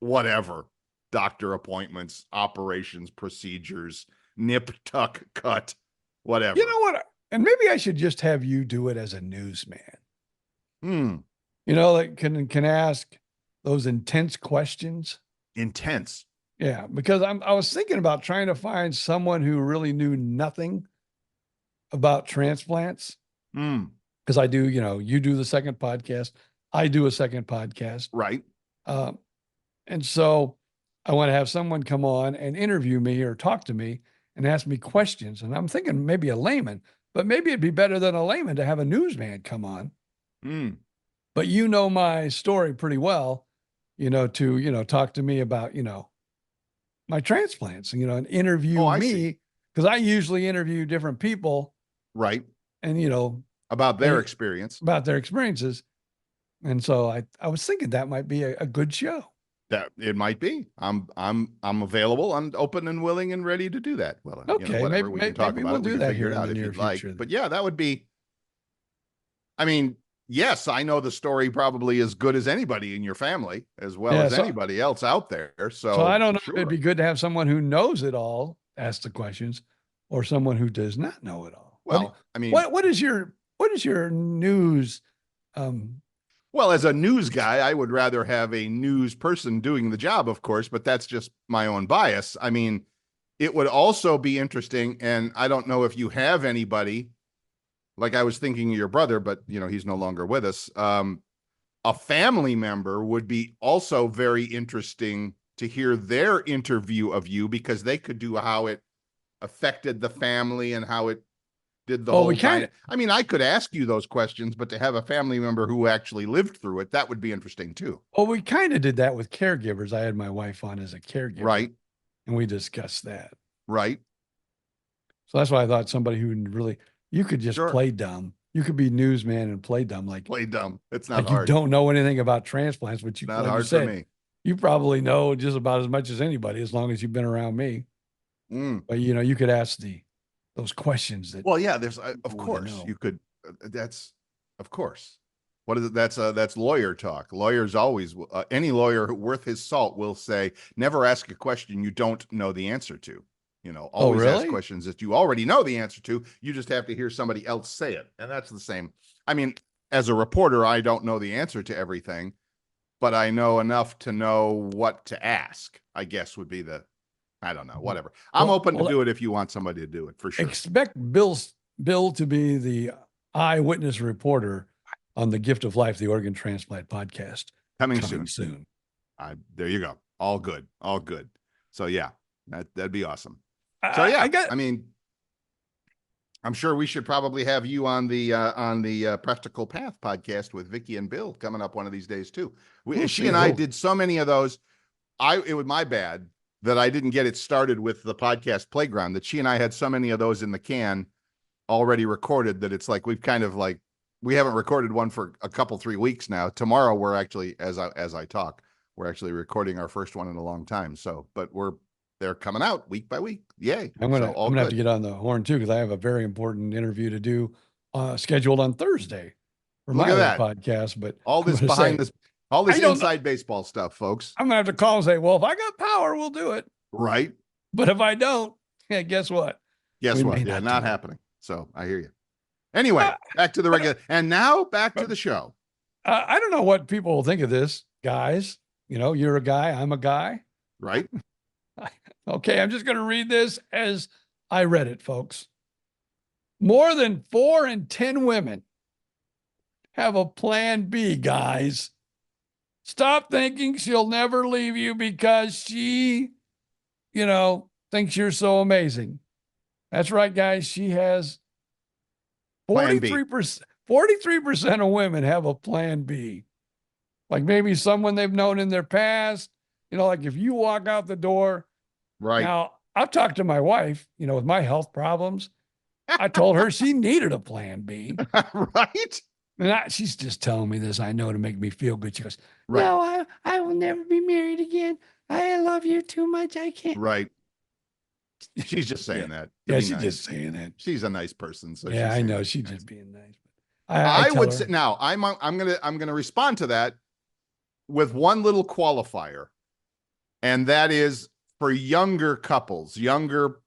whatever, doctor appointments, operations, procedures, nip, tuck, cut, whatever. You know what? And maybe I should just have you do it as a newsman. That can ask those intense questions. Intense. Yeah, because I was thinking about trying to find someone who really knew nothing about transplants. Because I do, you do the second podcast, I do a second podcast. Right. And so I want to have someone come on and interview me or talk to me and ask me questions. And I'm thinking maybe a layman, but maybe it'd be better than a layman to have a newsman come on. But my story pretty well, to talk to me about, my transplants, and interview me, because I usually interview different people. Right. And, about their experiences. And so I was thinking that might be a good show. That it might be. I'm available. I'm open and willing and ready to do that. Well, okay, whatever we can talk about. We'll do that here in the near future. Like. But yeah, that would be. I mean, yes, I know the story probably as good as anybody in your family, as well as anybody else out there. So I don't know. Sure. It'd be good to have someone who knows it all ask the questions, or someone who does not know it all. Well, I mean, what is your news? Well, as a news guy, I would rather have a news person doing the job, of course, but that's just my own bias. I mean, it would also be interesting, and I don't know if you have anybody like I was thinking of your brother, but he's no longer with us. A family member would be also very interesting to hear their interview of you, because they could do how it affected the family and how it did the whole time. I mean, I could ask you those questions, but to have a family member who actually lived through it, that would be interesting too. Well, we kind of did that with caregivers. I had my wife on as a caregiver. Right. And we discussed that. Right. So that's why I thought somebody who really, you could just play dumb. You could be newsman and play dumb. Like play dumb. It's not like hard. You don't know anything about transplants, but not hard for me. You probably know just about as much as anybody, as long as you've been around me. But you could ask those questions that. Well, yeah, there's of course you could. That's of course. What is it? That's lawyer talk. Lawyers always, any lawyer worth his salt will say, never ask a question you don't know the answer to. Always ask questions that you already know the answer to. You just have to hear somebody else say it. And that's the same. I mean, as a reporter, I don't know the answer to everything, but I know enough to know what to ask, I guess would be I don't know, whatever. I'm open to do it if you want somebody to do it, for sure. Expect Bill to be the eyewitness reporter on the Gift of Life, the organ transplant podcast. Coming soon. There you go. All good. So yeah, that'd be awesome. So yeah, I mean, I'm sure we should probably have you on the Practical Path podcast with Vicky and Bill coming up one of these days too. She and I did so many of those. It was my bad that I didn't get it started with the podcast Playground, that she and I had so many of those in the can already recorded that it's like, we haven't recorded one for a couple, 3 weeks now. Tomorrow we're actually, as I talk, we're actually recording our first one in a long time. So, but they're coming out week by week. Yay. I'm gonna have to get on the horn too, because I have a very important interview to do scheduled on Thursday for my podcast. But all this all this inside baseball stuff, folks. I'm gonna have to call and say, well, if I got power, we'll do it. Right. But if I don't, guess what? Guess what? Yeah, not happening. So I hear you. Anyway, back to the regular, and now back to the show. I don't know what people will think of this, guys. You're a guy, I'm a guy. Right. Okay, I'm just going to read this as I read it, folks. More than 4 in 10 women have a plan B, guys. Stop thinking she'll never leave you because she, thinks you're so amazing. That's right, guys. She has 43% of women have a plan B. Like maybe someone they've known in their past, like if you walk out the door. Right. Now, I've talked to my wife, with my health problems. I told her she needed a plan B. Right. And she's just telling me this, I know, to make me feel good. She goes, no, I will never be married again. I love you too much. I can't. Right. She's just saying that. Yeah, she's just saying that. She's a nice person. So yeah, I know. She's just being nice. I would say now I'm gonna respond to that with one little qualifier, and that is for younger couples, younger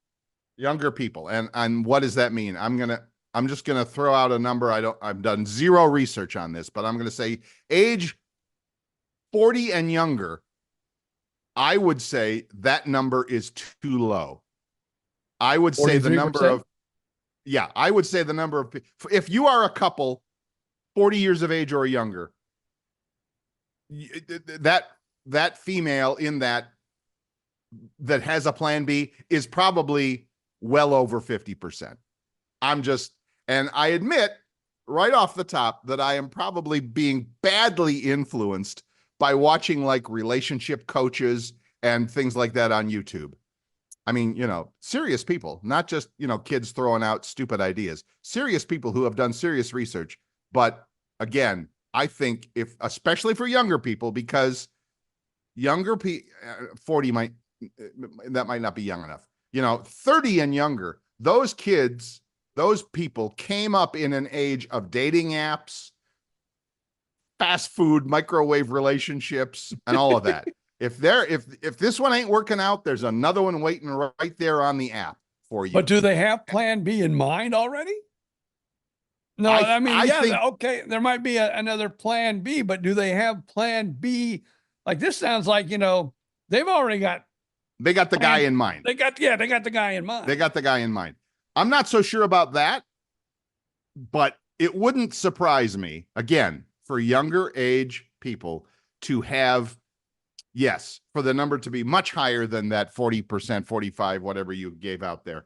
people. And what does that mean? I'm just gonna throw out a number. I've done zero research on this, but I'm gonna say age 40 and younger. I would say that number is too low. I would say the number of, I would say the number of, if you are a couple 40 years of age or younger, that female in that has a plan B is probably well over 50%. And I admit right off the top that I am probably being badly influenced by watching like relationship coaches and things like that on YouTube. I mean, serious people, not just, kids throwing out stupid ideas, serious people who have done serious research. But again, I think especially for younger people, because younger people, 40 might not be young enough, 30 and younger, those people came up in an age of dating apps, fast food, microwave relationships, and all of that. If this one ain't working out, there's another one waiting right there on the app for you. But do they have plan B in mind already? No, I think, okay, there might be another plan B, but do they have plan B? Like this sounds like, they've already got. They got the guy in mind. They got the guy in mind. They got the guy in mind. I'm not so sure about that. but it wouldn't surprise me, again, for younger age people to have, yes, for the number to be much higher than that 40%, 45, whatever you gave out there.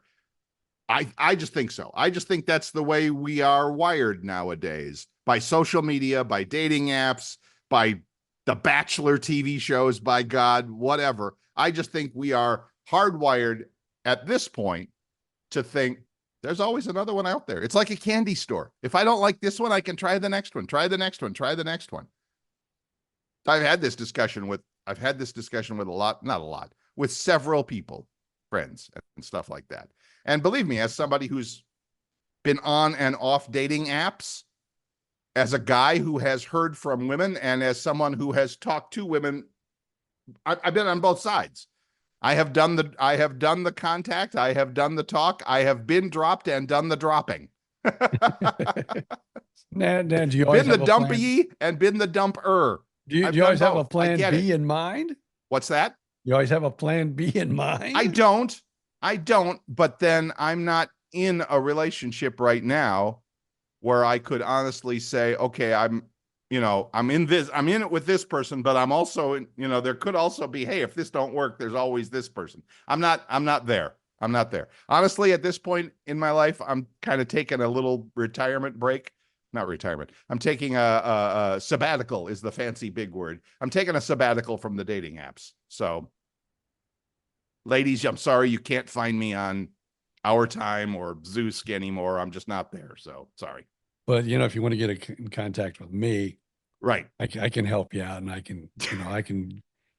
I just think so. I just think that's the way we are wired nowadays, by social media, by dating apps, by the Bachelor TV shows, by God, whatever. I just think we are hardwired at this point to think there's always another one out there. It's like a candy store. If I don't like this one, I can try the next one, try the next one, try the next one. I've had this discussion with with several people, friends and stuff like that. And believe me, as somebody who's been on and off dating apps, as a guy who has heard from women, and as someone who has talked to women, I've been on both sides. I have done the contact. I have done the talk. I have been dropped and done the dropping. Now, do you always been the have a dumpy and been the dumper. Do you always have a plan B in mind? What's that? You always have a plan B in mind? I don't, but then I'm not in a relationship right now where I could honestly say, okay, I'm in it with this person, but I'm also, there could also be, hey, if this don't work, there's always this person. I'm not there. Honestly, at this point in my life, I'm kind of taking a little retirement break. Not retirement. I'm taking a sabbatical is the fancy big word. I'm taking a sabbatical from the dating apps. So ladies, I'm sorry you can't find me on Our Time or Zeus anymore. I'm just not there. So sorry. But if you want to get in contact with me, right, I can help you out, and I can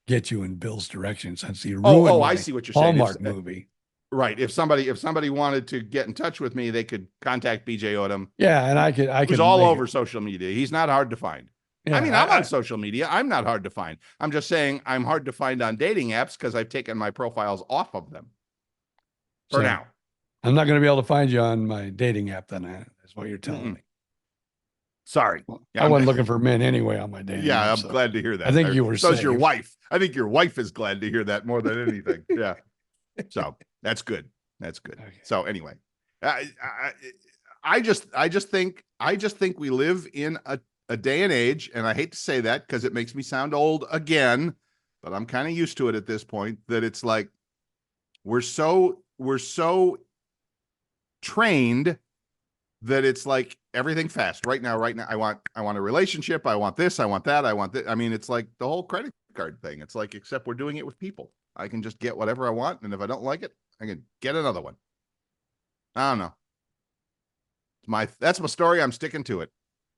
get you in Bill's direction, since he ruined I see what you're saying. Hallmark movie. Right. If somebody wanted to get in touch with me, they could contact BJ Odom. Yeah, and I could. He's all over social media. He's not hard to find. Yeah, I'm on social media. I'm not hard to find. I'm just saying I'm hard to find on dating apps because I've taken my profiles off of them for now. I'm not going to be able to find you on my dating app then. That's what you're telling me. Sorry. Well, I wasn't looking for men anyway on my dating app. I'm glad to hear that. I think you were So is your wife. I think your wife is glad to hear that more than anything. Yeah. So that's good. That's good. Okay. So anyway, I just think we live in a day and age, and I hate to say that because it makes me sound old again, but I'm kind of used to it at this point, that it's like we're so trained that it's like everything fast right now. I want a relationship. I want this. I want that. I want that. I mean, it's like the whole credit card thing. It's like, except we're doing it with people. I can just get whatever I want, and if I don't like it, I can get another one. I don't know. That's my story. I'm sticking to it.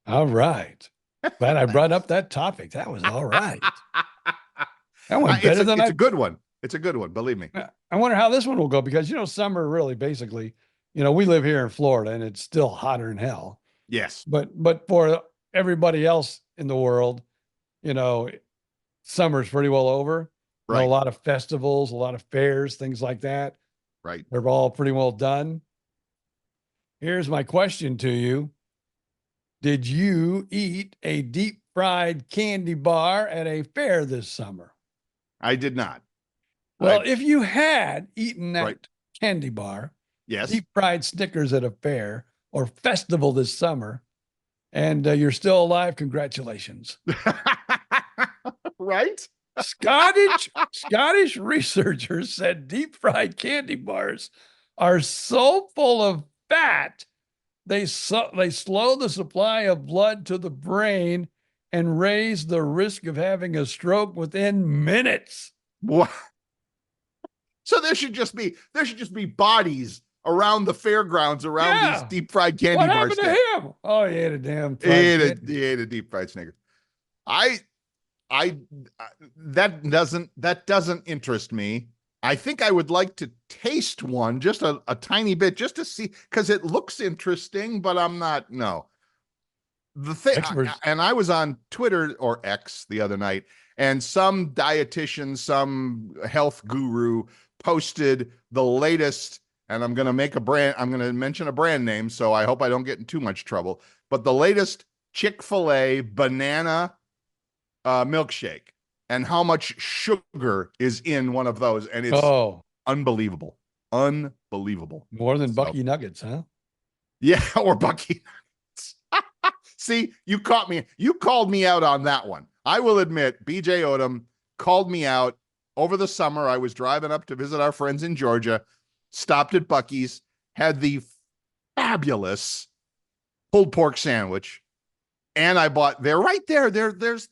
All right. Glad I brought up that topic. That was all right. That went better than it's a good one. It's a good one. Believe me. I wonder how this one will go, because, summer really basically, we live here in Florida and it's still hotter than hell. Yes. But for everybody else in the world, summer's pretty well over. Right. A lot of festivals, a lot of fairs, things like that. Right. They're all pretty well done. Here's my question to you. Did you eat a deep fried candy bar at a fair this summer? I did not. Well, if you had eaten that candy bar, yes, deep fried Snickers at a fair or festival this summer, and you're still alive, congratulations. Right? Scottish researchers said deep fried candy bars are so full of fat, they slow the supply of blood to the brain and raise the risk of having a stroke within minutes. What? So there should just be bodies around the fairgrounds around these deep fried candy bars. What happened to him? Oh, he ate a damn. He ate a deep fried Snickers. That doesn't interest me. I think I would like to taste one, just a tiny bit, just to see, because it looks interesting, but I'm not, no. The thing, and I was on Twitter or X the other night, and some dietitian, some health guru posted the latest, and I'm going to mention a brand name, so I hope I don't get in too much trouble, but the latest Chick-fil-A banana milkshake, and how much sugar is in one of those. And it's unbelievable. More than Bucky Nuggets, huh? Yeah. Or Bucky. See, you caught me. You called me out on that one. I will admit, BJ Odom called me out over the summer. I was driving up to visit our friends in Georgia, stopped at Buc-ee's, had the fabulous pulled pork sandwich, and I bought, they're right there. There's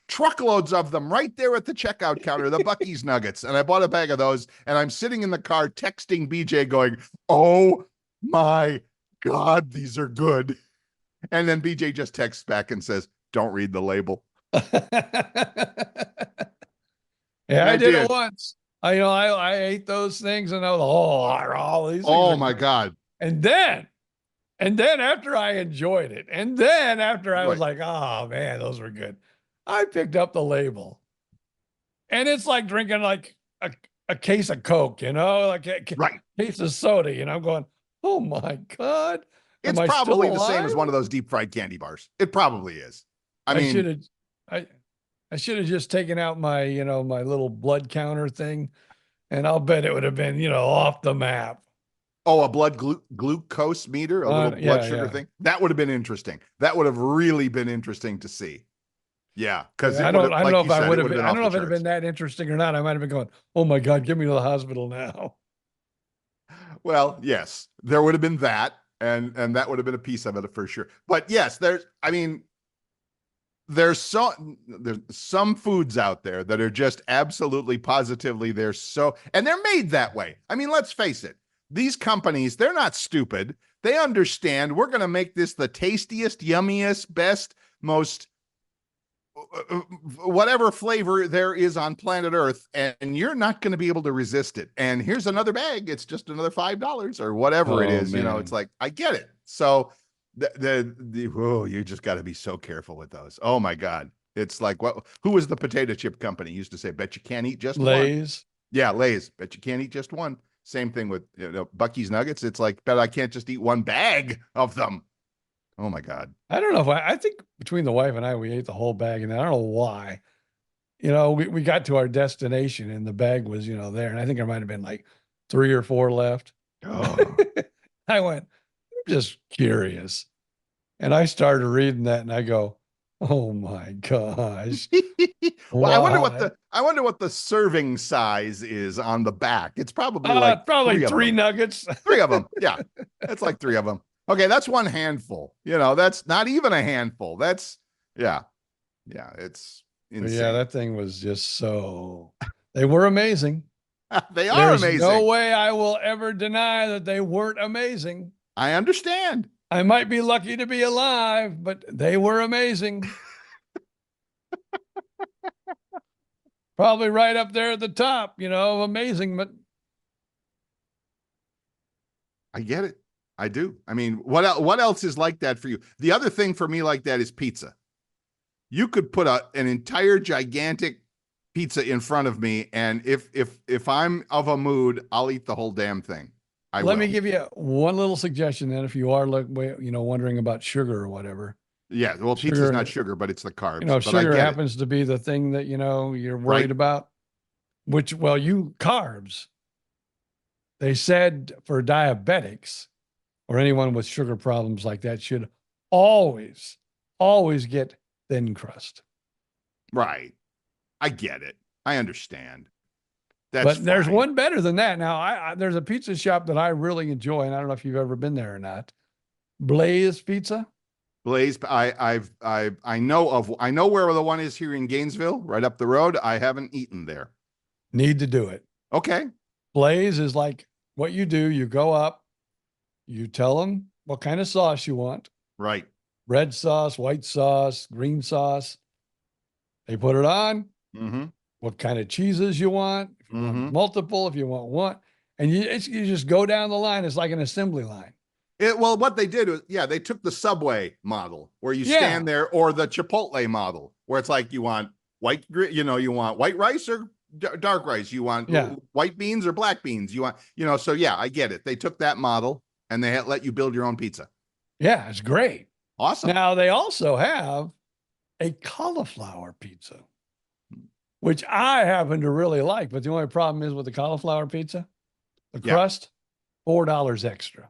truckloads of them right there at the checkout counter, the Buc-ee's nuggets. And I bought a bag of those, and I'm sitting in the car texting BJ going, oh my God, these are good. And then BJ just texts back and says, don't read the label. Yeah, I did it once. I ate those things and I was, all these things. Oh my God. And then after I enjoyed it, and then after I was like, oh man, those were good, I picked up the label. And it's like drinking like a case of Coke, like a case of soda, I'm going, oh my God. It's probably the same as one of those deep fried candy bars. It probably is. I should have just taken out my, my little blood counter thing, and I'll bet it would have been, off the map. Oh, a blood glucose meter, a little blood sugar thing. That would have been interesting. That would have really been interesting to see. Yeah, because I don't know if I would have been. I don't know if it had been that interesting or not. I might have been going, oh my God, get me to the hospital now. Well, yes, there would have been that. And that would have been a piece of it for sure. But yes, there's some foods out there that are just absolutely positively, and they're made that way. I mean, let's face it. These companies, they're not stupid. They understand we're going to make this the tastiest, yummiest, best, most whatever flavor there is on planet Earth, and you're not going to be able to resist it. And here's another bag. It's just another $5 or whatever it is. Man. It's like, I get it. So you just got to be so careful with those. Oh my God. It's like, who was the potato chip company used to say, bet you can't eat just Lay's. One. Yeah. Lay's. Bet you can't eat just one. Same thing with Buc-ee's nuggets. It's like, bet I can't just eat one bag of them. Oh my God. I don't know if I think between the wife and I, we ate the whole bag, and I don't know why. We got to our destination and the bag was, there. And I think there might've been like 3 or 4 left. Oh. I went, I'm just curious. And I started reading that and I go, oh my gosh. Well, I wonder what the serving size is on the back. It's probably probably 3 nuggets. 3 of them. Yeah. It's like 3 of them. Okay, that's one handful. That's not even a handful. That's it's insane. Yeah, that thing was just they were amazing. They are amazing. No way I will ever deny that they weren't amazing. I understand. I might be lucky to be alive, but they were amazing. Probably right up there at the top, amazing, but I get it. I do. I mean, what else is like that for you? The other thing for me like that is pizza. You could put an entire gigantic pizza in front of me, and if I'm of a mood, I'll eat the whole damn thing. Let me give you one little suggestion then, if you are wondering about sugar or whatever. Yeah, well, pizza's not sugar, but it's the carbs. Sugar happens to be the thing that you're worried about. Carbs. They said for diabetics or anyone with sugar problems like that should always get thin crust. Right. I get it. I understand. But there's one better than that. Now, there's a pizza shop that I really enjoy, and I don't know if you've ever been there or not. Blaze Pizza. Blaze. I know where the one is here in Gainesville, right up the road. I haven't eaten there. Need to do it. Okay. Blaze is like what you do. You go up, you tell them what kind of sauce you want. Right. Red sauce, white sauce, green sauce. They put it on. Mm-hmm. What kind of cheeses you want. If you want multiple, if you want one. And you just go down the line. It's like an assembly line. Well, what they did was, they took the Subway model where you stand there, or the Chipotle model where it's like you want you want white rice or dark rice. You want white beans or black beans. You want, I get it. They took that model and they let you build your own pizza. Yeah, it's great. Awesome. Now they also have a cauliflower pizza, which I happen to really like. But the only problem is with the cauliflower pizza, the crust, $4 extra.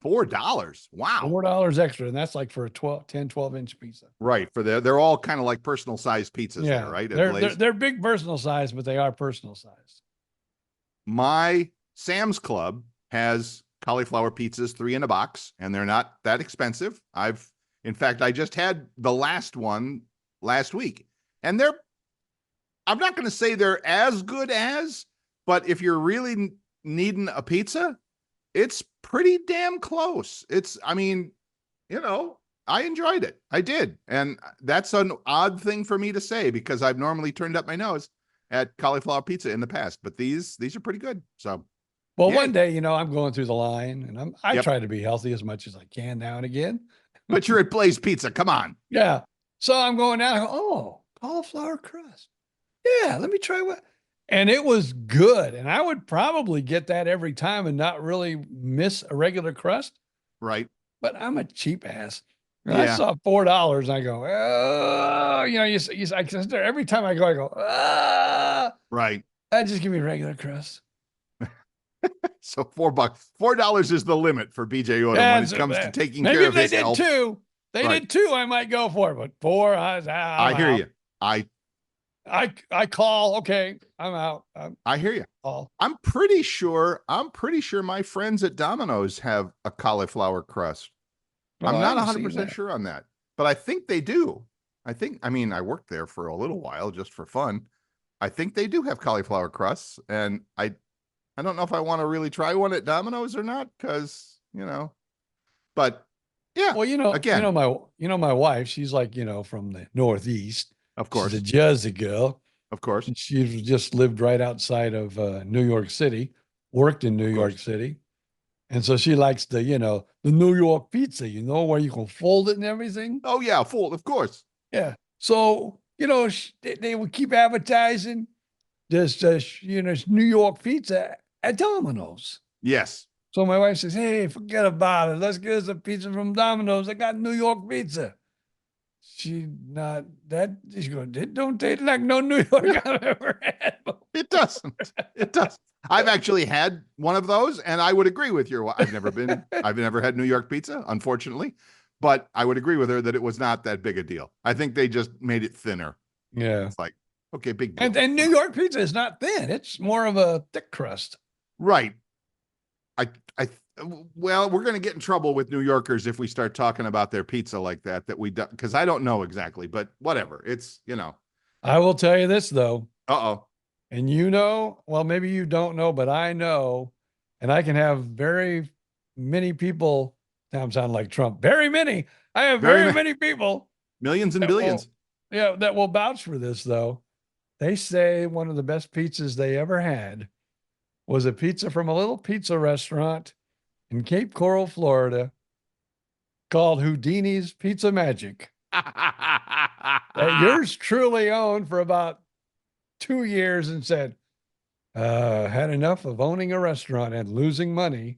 $4. Wow. $4 extra. And that's like for a 12-inch pizza. Right. They're all kind of like personal sized pizzas there, right? They're big personal size, but they are personal size. My Sam's Club has cauliflower pizzas, 3 in a box, and they're not that expensive. In fact, I just had the last one last week, and I'm not going to say they're as good as, but if you're really needing a pizza, it's pretty damn close. I enjoyed it. I did. And that's an odd thing for me to say because I've normally turned up my nose at cauliflower pizza in the past, but these are pretty good. So, well, one day, I'm going through the line and I Yep. try to be healthy as much as I can now and again. But you're at Blaze Pizza. Come on. Yeah. So I'm going down. I go, oh, cauliflower crust. Yeah, let me try what. And it was good. And I would probably get that every time and not really miss a regular crust. Right. But I'm a cheap ass. And Yeah. I saw $4 and I go, oh, every time I go, Right. just give me regular crust. So $4 is the limit for BJ Odom when it comes to taking care of his health. They did two, I might go for it, but 4, I hear you. I call. Okay, I'm out. I hear you. Call. I'm pretty sure my friends at Domino's have a cauliflower crust. Well, I'm not I haven't 100% seen that. sure on that, but I think they do. I worked there for a little while just for fun. I think they do have cauliflower crusts, and I don't know if I want to really try one at Domino's or not, because, but yeah. Well, again, my wife, she's like, from the Northeast. of course, She's a Jersey girl. of course. And she just lived right outside of New York City, worked in New York City. And so she likes the New York pizza, where you can fold it and everything. Oh yeah. Fold, of course. Yeah. So, they would keep advertising this, New York pizza at Domino's. Yes. So my wife says, hey, forget about it. Let's get us a pizza from Domino's. I got New York pizza. She's going, it don't taste like no New York I've ever had. It doesn't. It does. I've actually had one of those, and I would agree with you. I've never had New York pizza, unfortunately, but I would agree with her that it was not that big a deal. I think they just made it thinner. Yeah. It's like, okay, big deal. And New York pizza is not thin. It's more of a thick crust. Right. Well, we're going to get in trouble with New Yorkers if we start talking about their pizza like that we don't, because I don't know exactly, but whatever. It's, I will tell you this though. Uh-oh. And well, maybe you don't know, but I know, and I can have very many people. Now I'm sounding like Trump. Very many. I have very many people. Millions and billions. That will vouch for this though. They say one of the best pizzas they ever had was a pizza from a little pizza restaurant in Cape Coral, Florida, called Houdini's Pizza Magic. That yours truly owned for about 2 years and said, had enough of owning a restaurant and losing money.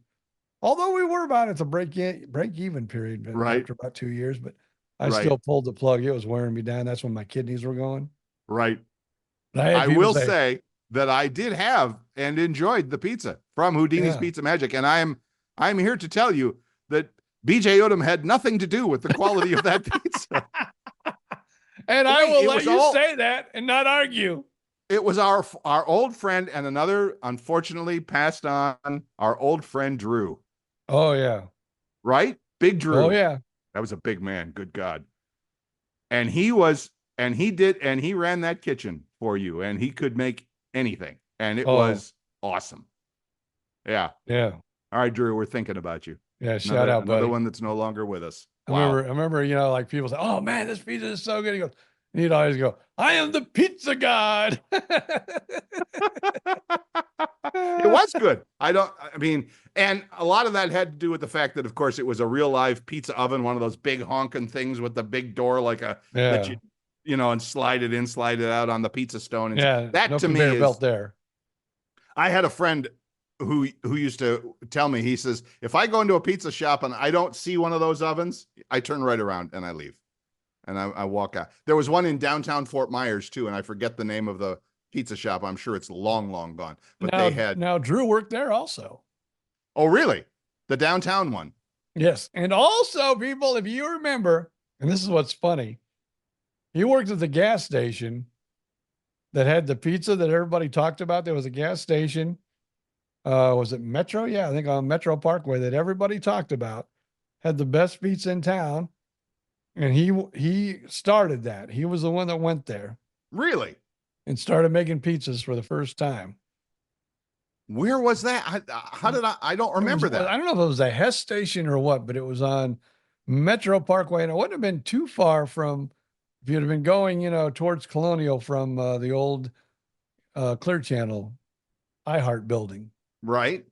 Although we were about at the break-even period, but right. After about 2 years, but I still pulled the plug. It was wearing me down. That's when my kidneys were going. Right. I will say that I did have and enjoyed the pizza from Houdini's Pizza Magic. And I'm here to tell you that BJ Odom had nothing to do with the quality of that pizza. And I will let you say that and not argue. It was our old friend and another, unfortunately passed on, our old friend Drew. Oh, yeah. Right? Big Drew. Oh, yeah. That was a big man. Good God. And he ran that kitchen for you, and he could make anything. And it was awesome. Yeah. Yeah. All right, Drew, we're thinking about you. Yeah. Shout out, buddy. Another one that's no longer with us. Wow. I remember, like people say, oh man, this pizza is so good. He goes, and he'd always go, I am the pizza god. It was good. And a lot of that had to do with the fact that, of course, it was a real live pizza oven, one of those big honking things with the big door, like that and slide it in, slide it out on the pizza stone. And that no to me is belt there. I had a friend who used to tell me, he says, if I go into a pizza shop and I don't see one of those ovens, I turn right around and I leave. And I walk out. There was one in downtown Fort Myers too, and I forget the name of the pizza shop. I'm sure it's long, long gone. But now Drew worked there also. Oh, really? The downtown one? Yes. And also, people, if you remember, and this is what's funny, he worked at the gas station that had the pizza that everybody talked about. There was a gas station. Was it Metro? Yeah, I think on Metro Parkway that everybody talked about. Had the best pizza in town. And he started that. He was the one that went there Really? and started making pizzas for the first time. Where was that? How did I don't remember that. I don't know if it was a Hess station or what, but it was on Metro Parkway, and it wouldn't have been too far from, if you'd have been going, towards Colonial from the old Clear Channel iHeart building. Right.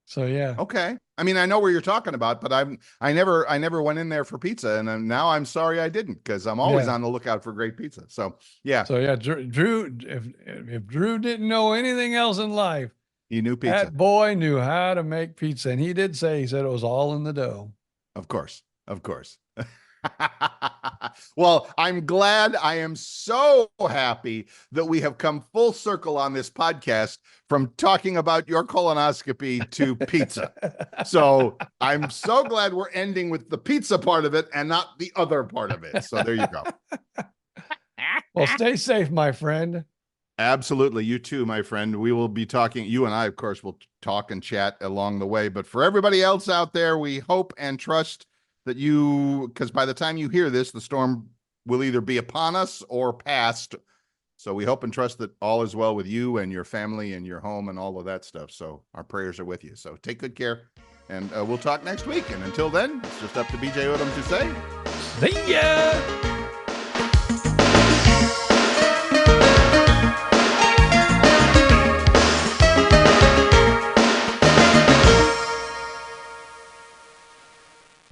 So yeah. Okay. I mean, I know where you're talking about, but I never went in there for pizza, and now I'm sorry I didn't, because I'm always on the lookout for great pizza. So yeah. So yeah, Drew, if Drew didn't know anything else in life, he knew pizza. That boy knew how to make pizza, and he said it was all in the dough. Of course. Well, I'm glad. I am so happy that we have come full circle on this podcast from talking about your colonoscopy to pizza. So I'm so glad we're ending with the pizza part of it and not the other part of it. So there you go. Well, stay safe, my friend. Absolutely. You too, my friend. We will be talking. You and I, of course, will talk and chat along the way. But for everybody else out there, we hope and trust that because by the time you hear this, the storm will either be upon us or past. So we hope and trust that all is well with you and your family and your home and all of that stuff. So our prayers are with you. So take good care, and we'll talk next week. And until then, it's just up to BJ Odom to say, see ya.